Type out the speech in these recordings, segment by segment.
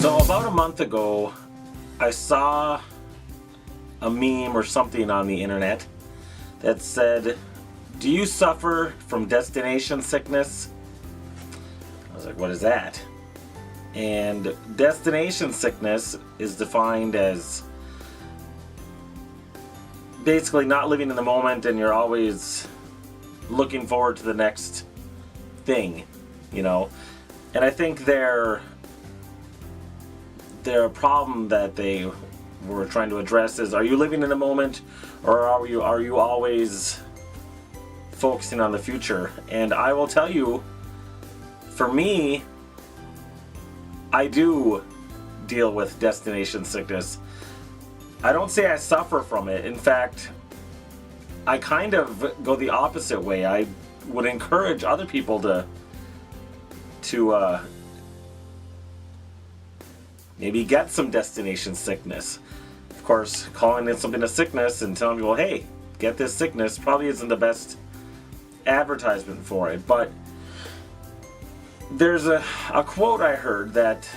So about a month ago, I saw a meme or something on the internet that said, "Do you suffer from destination sickness?" I was like, what is that? And destination sickness is defined as basically not living in the moment, and you're always looking forward to the next thing, you know. And I think they're a problem that they were trying to address is, are you living in the moment, or are you always focusing on the future? And I will tell you, for me, I do deal with destination sickness. I don't say I suffer from it. In fact, I kind of go the opposite way. I would encourage other people to maybe get some destination sickness. Of course, calling it something a sickness and telling people, hey, get this sickness, probably isn't the best advertisement for it. But there's a quote I heard that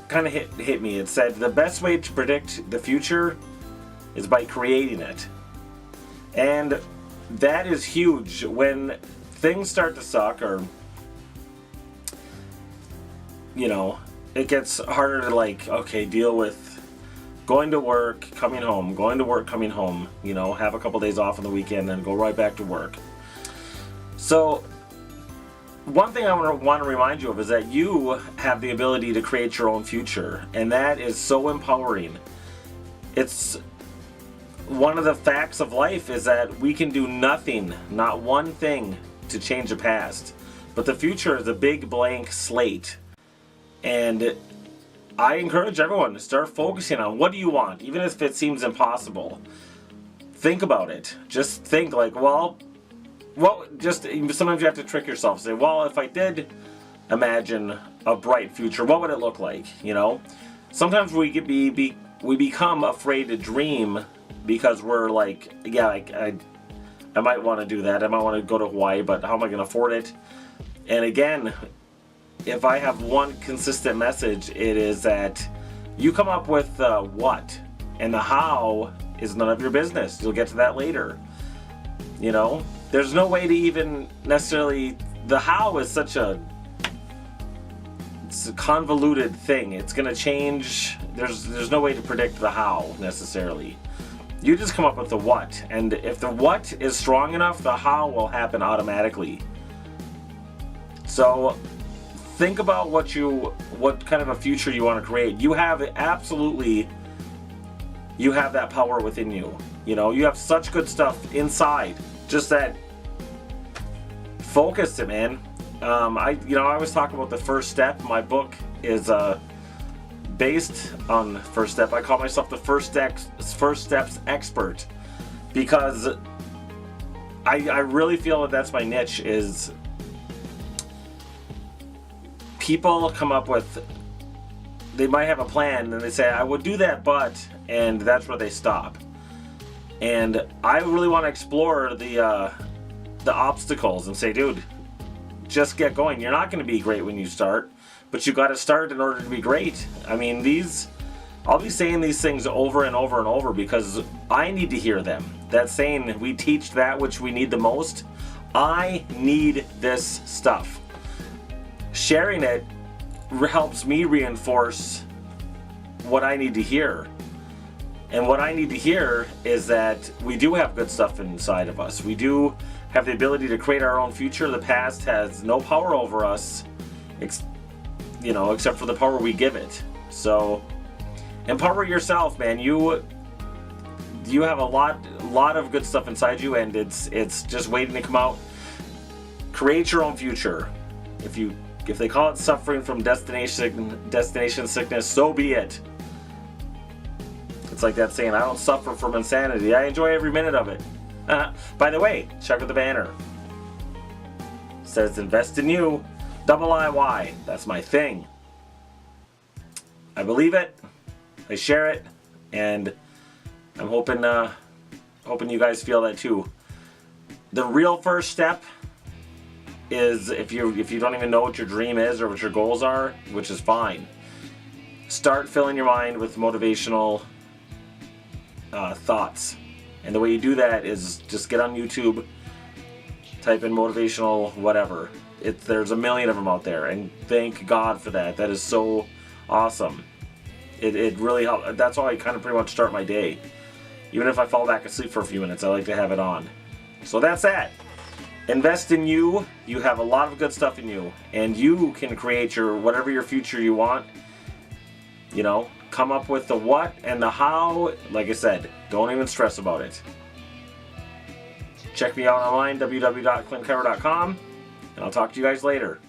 kind of hit me. It said, the best way to predict the future is by creating it. And that is huge. When things start to suck, or you know, it gets harder to, like, okay, deal with going to work, coming home, going to work, coming home, you know, have a couple days off on the weekend and go right back to work. So one thing I want to remind you of is that you have the ability to create your own future, and that is so empowering. It's one of the facts of life is that we can do nothing, not one thing, to change the past. But the future is a big blank slate. And I encourage everyone to start focusing on, what do you want, even if it seems impossible. Think about it. Just think, like, well, just sometimes you have to trick yourself. Say, well, if I did imagine a bright future, what would it look like? You know, sometimes we become afraid to dream because we're like, yeah, I might want to do that. I might want to go to Hawaii, but how am I going to afford it? And again, if I have one consistent message, it is that you come up with the what, and the how is none of your business. You'll get to that later. You know, there's no way to even necessarily, the how is such it's a convoluted thing. It's going to change. There's no way to predict the how necessarily. You just come up with the what, and if the what is strong enough, the how will happen automatically. So think about what kind of a future you want to create. You have that power within you. You know, you have such good stuff inside. Just that focus it, man. I always talk about the first step. My book is based on first step. I call myself the first steps expert, because I really feel that that's my niche. Is people come up with, they might have a plan and they say, I would do that, and that's where they stop. And I really want to explore the obstacles and say, dude, just get going. You're not going to be great when you start, but you got to start in order to be great. I mean, I'll be saying these things over and over and over because I need to hear them. That saying, we teach that which we need the most. I need this stuff. Sharing it helps me reinforce what I need to hear. And what I need to hear is that we do have good stuff inside of us. We do have the ability to create our own future. The past has no power over us, except for the power we give it. So empower yourself, man. You have a lot of good stuff inside you, and it's just waiting to come out. Create your own future. If they call it suffering from destination sickness, so be it. It's like that saying, I don't suffer from insanity. I enjoy every minute of it. By the way, check out the banner. It says invest in you, IIY. That's my thing. I believe it. I share it, and I'm hoping you guys feel that too. The real first step is if you don't even know what your dream is or what your goals are, which is fine. start filling your mind with motivational thoughts. And the way you do that is just get on YouTube, type in motivational whatever. There's a million of them out there, and thank God for that. That is so awesome. It really helps. That's how I kind of pretty much start my day. Even if I fall back asleep for a few minutes, I like to have it on. So that's that. Invest in you. You have a lot of good stuff in you, and you can create whatever your future you want. You know, come up with the what and the how. Like I said, don't even stress about it. Check me out online, www.clintkyro.com, and I'll talk to you guys later.